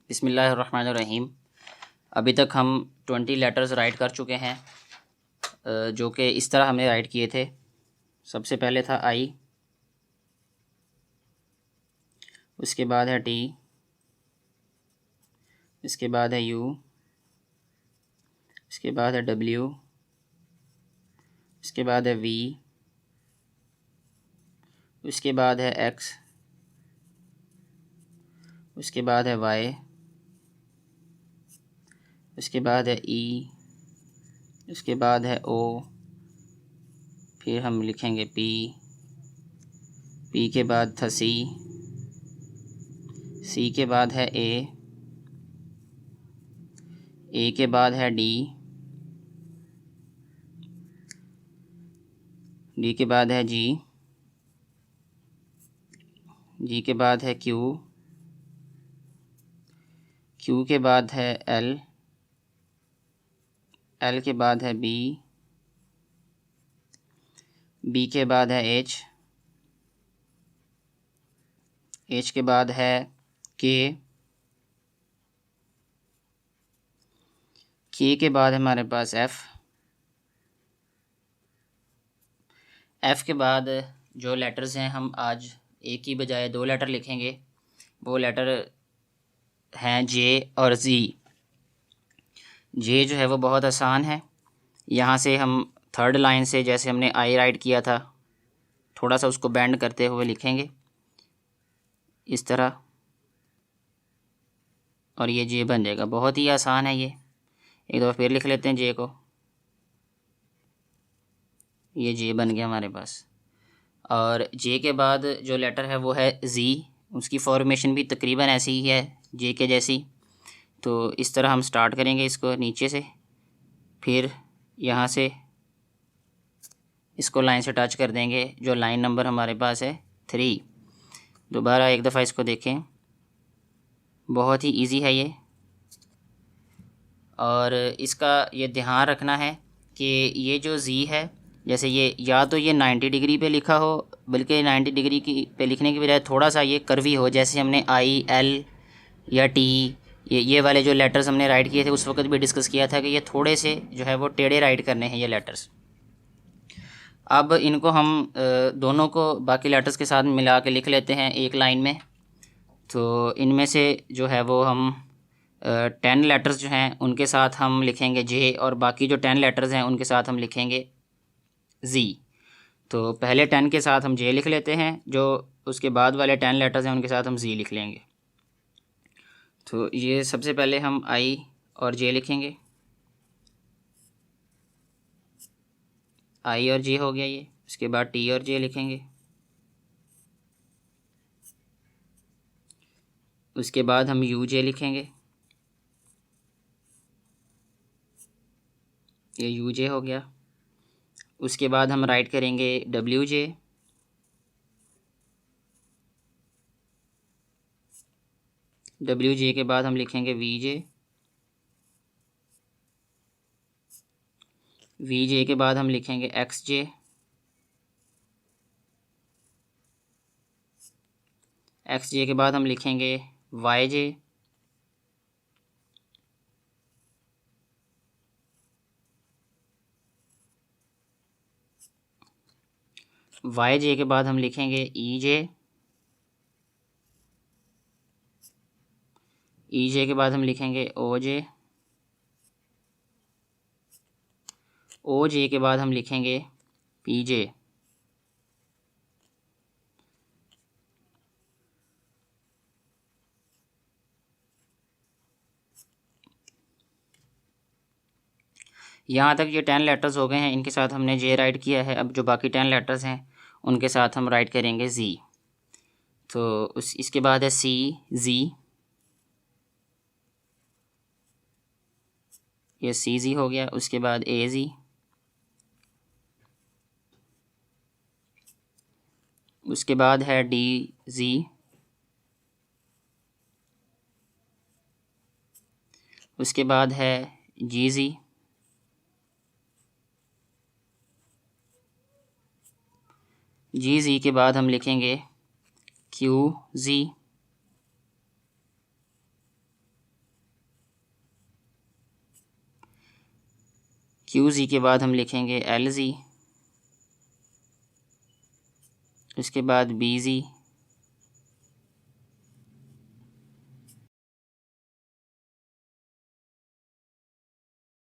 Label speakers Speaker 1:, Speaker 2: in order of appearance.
Speaker 1: बिस्मिल्लाहिर्रहमानिर्रहीम। अभी तक हम 20 लेटर्स राइट कर चुके हैं, जो कि इस तरह हमने राइट किए थे। सबसे पहले था आई, उसके बाद है टी, इसके बाद है यू, इसके बाद है डब्ल्यू, इसके बाद है वी, उसके बाद है एक्स, उसके बाद है वाई, उसके बाद है ई, उसके बाद है ओ, फिर हम लिखेंगे पी, पी के बाद था सी, सी के बाद है ए के बाद है डी, डी के बाद है जी, जी के बाद है क्यू, क्यू के बाद है एल, एल के बाद है बी, बी के बाद है एच, एच के बाद है के, के के बाद हमारे पास एफ़, एफ़ के बाद जो लेटर्स हैं हम आज एक की बजाय 2 लेटर लिखेंगे। वो लेटर हैं जे और ज़ी। जे जो है वो बहुत आसान है। यहाँ से हम थर्ड लाइन से जैसे हमने आई राइट किया था, थोड़ा सा उसको बेंड करते हुए लिखेंगे इस तरह, और ये जे बन जाएगा। बहुत ही आसान है ये। एक दफ़ा फिर लिख लेते हैं जे को। ये जे बन गया हमारे पास। और जे के बाद जो लेटर है वो है ज़ी। उसकी फॉर्मेशन भी तकरीबन ऐसी ही है जे के जैसी। तो इस तरह हम स्टार्ट करेंगे इसको नीचे से, फिर यहाँ से इसको लाइन से टच कर देंगे, जो लाइन नंबर हमारे पास है 3। दोबारा एक दफ़ा इसको देखें, बहुत ही इजी है ये। और इसका ये ध्यान रखना है कि ये जो ज़ी है, जैसे ये या तो ये 90 डिग्री पे लिखा हो, बल्कि 90 डिग्री की पे लिखने की बजाय थोड़ा सा ये कर्वी हो। जैसे हमने आई, एल या टी, ये वाले जो लेटर्स हमने राइट किए थे उस वक्त भी डिस्कस किया था कि ये थोड़े से जो है वो टेढ़े राइट करने हैं ये लेटर्स। अब इनको हम दोनों को बाकी लेटर्स के साथ मिला के लिख लेते हैं एक लाइन में। तो इनमें से जो है वो हम 10 लेटर्स जो हैं उनके साथ हम लिखेंगे जे, और बाकी जो 10 लेटर्स हैं उनके साथ हम लिखेंगे ज़ी। तो पहले 10 के साथ हम जे लिख लेते हैं, जो उसके बाद वाले 10 लेटर्स हैं उनके साथ हम ज़ी लिख लेंगे। तो ये सबसे पहले हम आई और जे लिखेंगे। आई और जे हो गया ये। उसके बाद टी और जे लिखेंगे। उसके बाद हम यू जे लिखेंगे। ये यू जे हो गया। उसके बाद हम राइट करेंगे डब्ल्यू जे। डब्ल्यू जे के बाद हम लिखेंगे वी जे। वी जे के बाद हम लिखेंगे एक्स जे। एक्स जे के बाद हम लिखेंगे वाई जे। वाई जे के बाद हम लिखेंगे ई जे। ई जे के बाद हम लिखेंगे ओ जे। ओ जे के बाद हम लिखेंगे पी जे। यहाँ तक ये 10 लेटर्स हो गए हैं, इनके साथ हमने जे राइट किया है। अब जो बाकी 10 लेटर्स हैं उनके साथ हम राइट करेंगे ज़ी। तो इसके बाद है सी ज़ी। ये सी ज़ी हो गया। उसके बाद ए ज़ी। उसके बाद है डी ज़ी। उसके बाद है जी ज़ी। जी ज़ी के बाद हम लिखेंगे क्यू ज़ी। क्यू ज़ी के बाद हम लिखेंगे एल ज़ी, उसके बाद बी ज़ी,